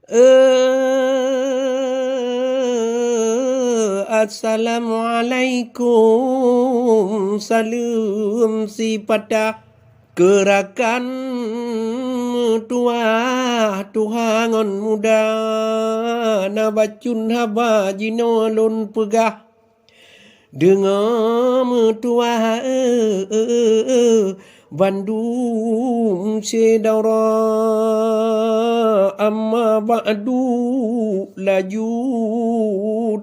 Assalamualaikum, salam si pada gerakan tua tuhangon muda nabacun haba jino lun pegah dengar tua Bandung sedara amma ba'du laju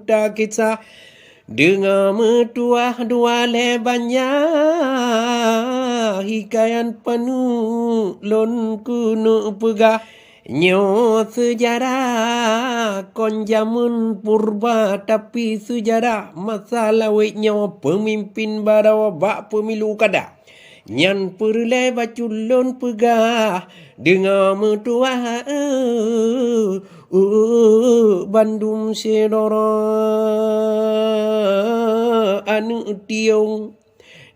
tak kisah dengar metuah dua banyak hikayan penuh lon kuno pegah nyo sejarah kon jamun purba tapi sejarah masalah nyo pemimpin barawa bak pemilu kada nyan perle baculon pegah dengar metuah Bandung sedara anu tiong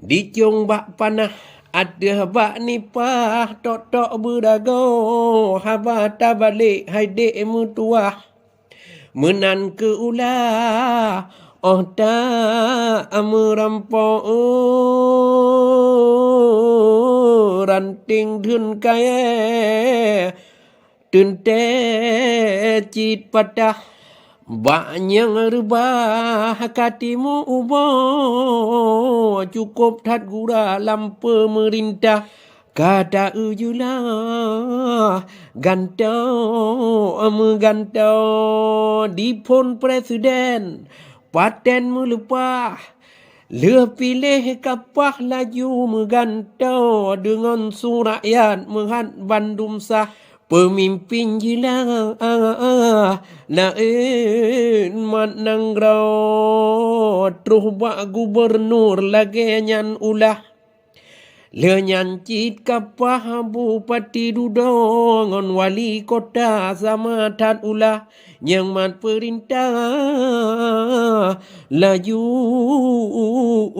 di ciong bak panah ada bak nipah tok berdago haba tabalik haide mutuah menan ke ulah oh tak merampok ranting dun kaya dun cit patah banyak rubah katimu ubah cukup tat gura lampu merintah kata ujulah gantau di pon presiden paten melepah pilih kapah laju megantau dengan surakyat mehat Bandung sah pemimpin jilang lain manang rau truh bak gubernur lagi nyan ulah lenyan cit kapah bupati dudongon wali kota sama tat ulah yang mat perintah laju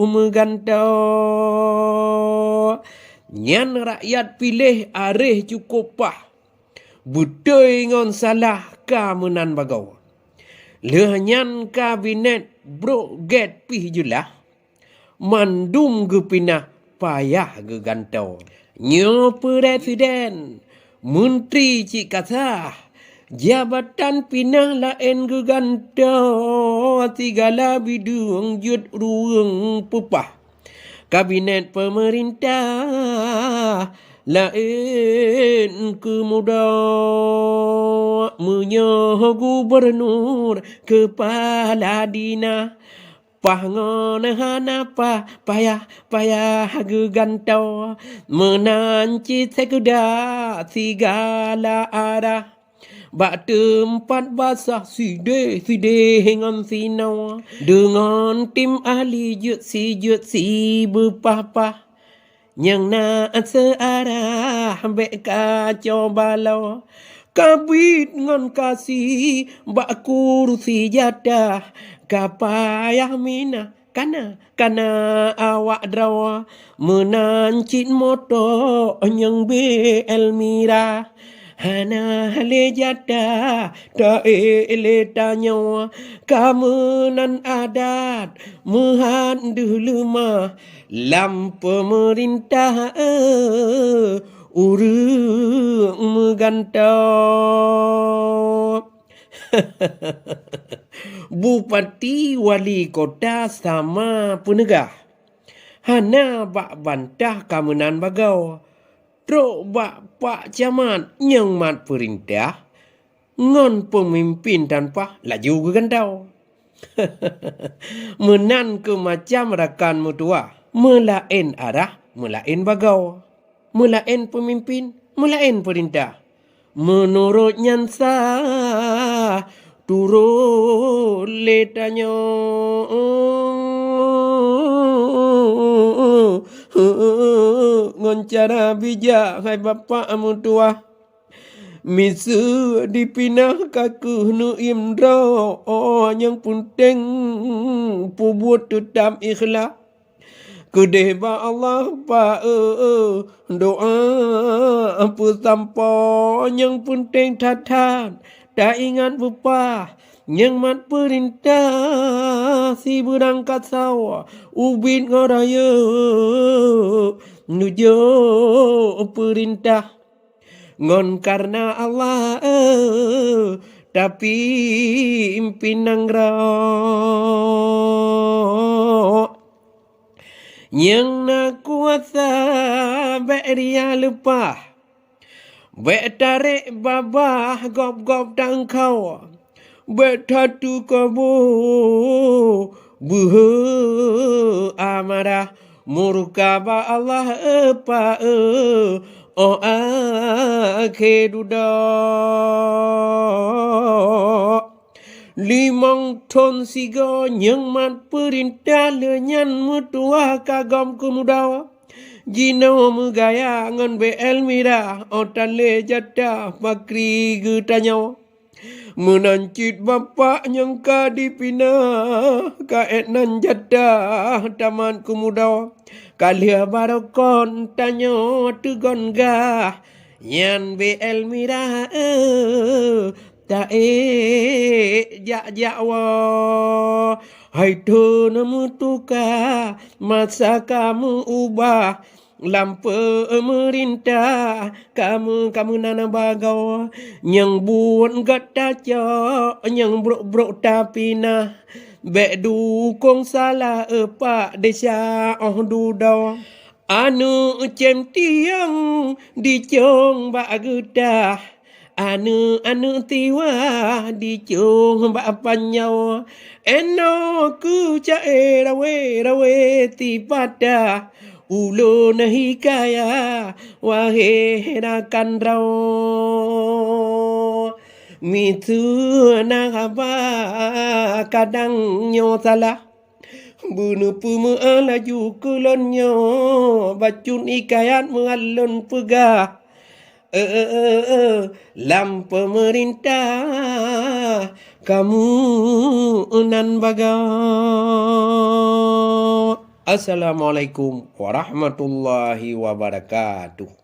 megantau nyan rakyat pilih areh cukup pah betul ngon salah ka menan bagau lenyan kabinet bro get pih julah mandum gepinah payah gegantau nyo presiden menteri cik kata jabatan pinah lain gegantau tigala bidung jut ruang pepah kabinet pemerintah lain kemuda menyoh gubernur kepala dina pangon hanapa payah gegantau menanci sekuda segala arah bak tempat basah side dengan sinau dengan tim ahli jut si bepah-pah yang nak searah ambek kacau balau kabit ngon kasih bak kursi jadah kapayah mina kana awak drawa menancit moto yang BL Mira hana le jada ta ele tanya kamu nan adat mehandu lemah lam pemerintah urung megantau bupati wali kota sama penegah hana bak bantah kamunan bagau trok bak pak camat yang mat perintah ngon pemimpin tanpa laju gegantau menan ke macam rakan mutua melain arah melain bagau melain pemimpin melain perintah menurut nyansa turun letanya ngon cara bijak hai bapa mutua misu dipinah kaku nu imro yang penting pubuat tetap ikhlas Kudeh ba Allah pa doa apa tanpa yang penting tatan dah ingat bepa yang mat perintah si berangkat sawah ubin ngoraya nujo perintah ngon karena Allah tapi impinang yang nak kuasa beria lepah tarik babah gop-gop dan kau tatu kabu buhu amarah murka ba Allah apa oh akhiruda limang ton sigo yang mat perintah lenyan mutua kagam kemudawa jino megaya ngon be elmira otan le jata makri gutanya menancit bapak yang ka dipina ka etnan jata taman kemudawa kalia barokon tanyo tugon ga yan be elmira ta jakwa hai tu namu tuka masa kamu ubah lampu merintah kamu nana bagau yang buat gata yang brok tapi nah be dukung salah apa desa dudau anu cem tiang dicong bagudah anu tiwa dicong bapanyau eno ku cae rawe ti pada ulo na hikaya waherakan raw mitu na haba kadang nyo salah bunuh pumu alaju kulonyo bacun ikayat mengalun pegah lam pemerintah kamu nan bagau. Assalamualaikum warahmatullahi wabarakatuh.